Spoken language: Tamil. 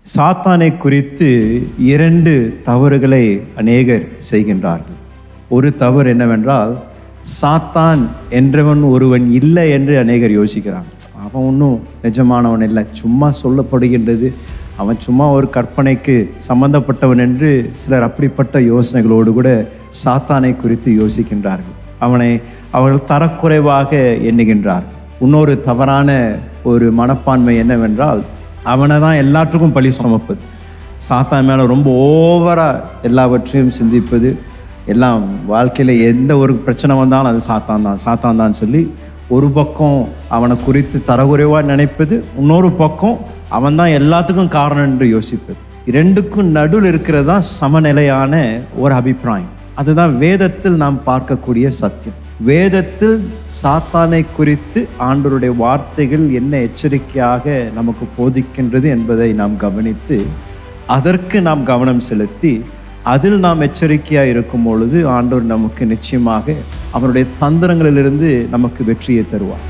சாத்தானை குறித்து 2 தவறுகளை அநேகர் செய்கின்றார்கள். ஒரு தவறு என்னவென்றால், சாத்தான் என்றவன் ஒருவன் இல்லை என்று அநேகர் யோசிக்கிறான். அவன் ஒன்றும் நிஜமானவன் இல்லை, சும்மா சொல்லப்படுகின்றது, அவன் சும்மா ஒரு கற்பனைக்கு சம்பந்தப்பட்டவன் என்று சிலர் அப்படிப்பட்ட யோசனைகளோடு கூட சாத்தானை குறித்து யோசிக்கின்றார்கள். அவர்கள் தரக்குறைவாக எண்ணுகின்றார்கள். இன்னொரு தவறான ஒரு மனப்பான்மை என்னவென்றால், அவனை தான் எல்லாத்துக்கும் பழி சுமப்பது, சாத்தான் மேலே ரொம்ப ஓவராக எல்லாவற்றையும் சிந்திப்பது, எல்லாம் வாழ்க்கையில் எந்த ஒரு பிரச்சனை வந்தாலும் அது சாத்தான் தான் சொல்லி ஒரு பக்கம் அவனை குறித்து தரக்குறைவாக நினைப்பது, இன்னொரு பக்கம் அவன் தான் எல்லாத்துக்கும் காரணம் என்று யோசிப்பது. 2க்கும் நடுவில் இருக்கிறது தான் சமநிலையான ஒரு அபிப்பிராயம். அதுதான் வேதத்தில் நாம் பார்க்கக்கூடிய சத்தியம். வேதத்தில் சாத்தானை குறித்து ஆண்டவருடைய வார்த்தைகள் என்ன எச்சரிக்கையாக நமக்கு போதிக்கின்றது என்பதை நாம் கவனித்து அதற்கு நாம் கவனம் செலுத்தி அதில் நாம் எச்சரிக்கையாக இருக்கும் பொழுது ஆண்டவர் நமக்கு நிச்சயமாக அவருடைய தந்திரங்களிலிருந்து நமக்கு வெற்றியை தருவார்.